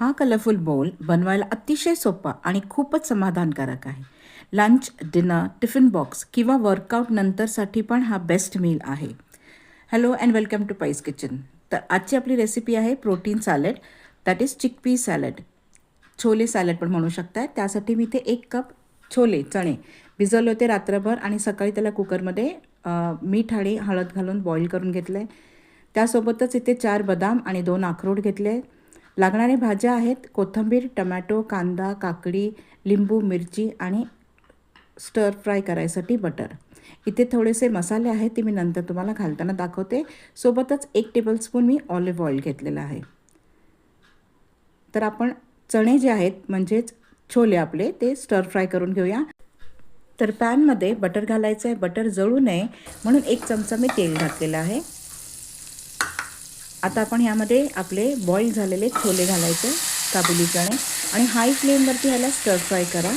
हा कलरफुल बोल बनवायला अतिशय सोपा आणि खूपच समाधानकारक आहे. लंच, डिनर, टिफिन बॉक्स किंवा वर्कआउट नंतरसाठी पण हा बेस्ट मील आहे. Hello and welcome to Pai's kitchen. तर आजची आपली रेसिपी आहे protein salad, that is chickpea salad. Chole salad पण म्हणू शकताय. त्यासाठी मी इथे 1 कप छोले चणे भिजवले होते रात्रभर आणि सकाळी त्याला कुकरमध्ये मीठ आणि हळद घालून बॉईल करून घेतले. त्यासोबतच इथे 4 बदाम आणि 2 अक्रोड घेतले. लागणाऱ्या भाज्या आहेत कोथिंबीर, टमॅटो, कांदा, काकडी, लिंबू, मिरची आणि स्टर फ्राय करायसाठी बटर. इथे थोडेसे मसाले आहेत ते मी नंतर तुम्हाला घालताना दाखवते. सोबतच 1 टेबलस्पून मी ऑलिव्ह ऑइल घेतलेलं आहे. तर आपण चणे जे आहेत म्हणजेच छोले आपले ते स्टर फ्राय करून घेऊया. तर पॅनमध्ये बटर घालायचं आहे. बटर जळू नये म्हणून 1 चमचा मी तेल घातलेलं आहे. आता आपण यामध्ये आपले बॉईल झालेले छोले घालायचे, काबुली चणे, आणि हाय फ्लेमवरती ह्याला स्टर फ्राय करा.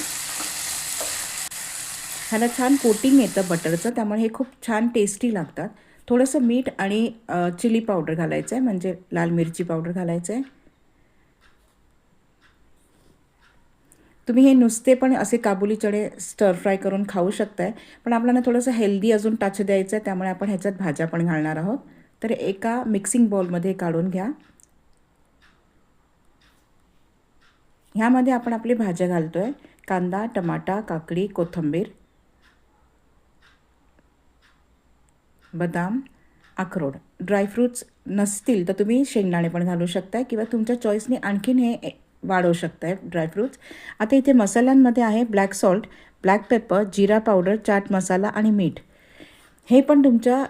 ह्याला छान कोटिंग येतं बटरचं, त्यामुळे हे खूप छान टेस्टी लागतात. थोडंसं मीठ आणि चिली पावडर घालायचं आहे, म्हणजे लाल मिरची पावडर घालायचं आहे. तुम्ही हे नुसते पण असे काबुली चणे स्टर फ्राय करून खाऊ शकताय, पण आपल्याला थोडंसं हेल्दी अजून टच द्यायचं आहे, त्यामुळे आपण ह्याच्यात भाज्या पण घालणार आहोत. तर एका मिक्सिंग बाउलमध्ये काढून घ्या. ह्यामध्ये आपण आपली भाज्या घालतो आहे. कांदा, टमाटा, काकडी, कोथिंबीर, बदाम, अक्रोड. ड्रायफ्रूट्स नसतील तर तुम्ही शेंगदाणे पण घालू शकताय किंवा तुमच्या चॉईसने आणखीन हे वाढवू शकताय ड्रायफ्रूट्स. आता इथे मसाल्यांमध्ये आहे ब्लॅक सॉल्ट, ब्लॅक पेपर, जिरा पावडर, चाट मसाला आणि मीठ. हे पण तुमच्या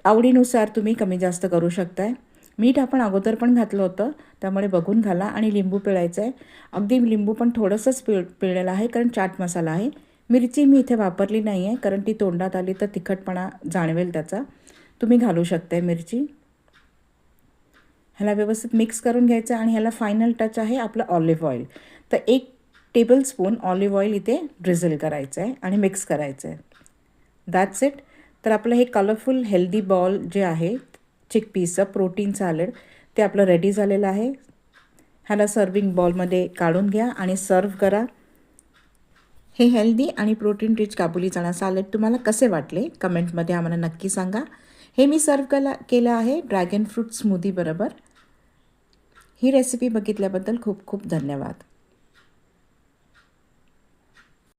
आवडीनुसार तुम्ही कमी जास्त करू शकताय. मीठ आपण अगोदर पण घातलं होतं, त्यामुळे बघून घाला. आणि लिंबू पिळायचं आहे. अगदी लिंबू पण थोडंसंच पिळलेलं आहे, कारण चाट मसाला आहे. मिरची मी इथे वापरली नाही आहे, कारण ती तोंडात आली तर तिखटपणा जाणवेल त्याचा. तुम्ही घालू शकताय मिरची. ह्याला व्यवस्थित मिक्स करून घ्यायचं आणि ह्याला फायनल टच आहे आपलं ऑलिव्ह ऑइल. तर 1 टेबलस्पून ऑलिव्ह ऑइल इथे ड्रिझल करायचं आहे आणि मिक्स करायचं आहे. That's it. तर आपलं हे कलरफुल हेल्दी बॉल जे आहे चिकपीचं प्रोटीन सॅलड, ते आपलं रेडी झालेलं आहे. ह्याला सर्विंग बॉलमध्ये काढून घ्या आणि सर्व करा. हे हेल्दी आणि प्रोटीन रिच काबुली चणा सॅलड तुम्हाला कसे वाटले कमेंटमध्ये आम्हाला नक्की सांगा. हे मी सर्व केलं आहे ड्रॅगन फ्रूट स्मूदी बरोबर. ही रेसिपी बघितल्याबद्दल खूप खूप धन्यवाद.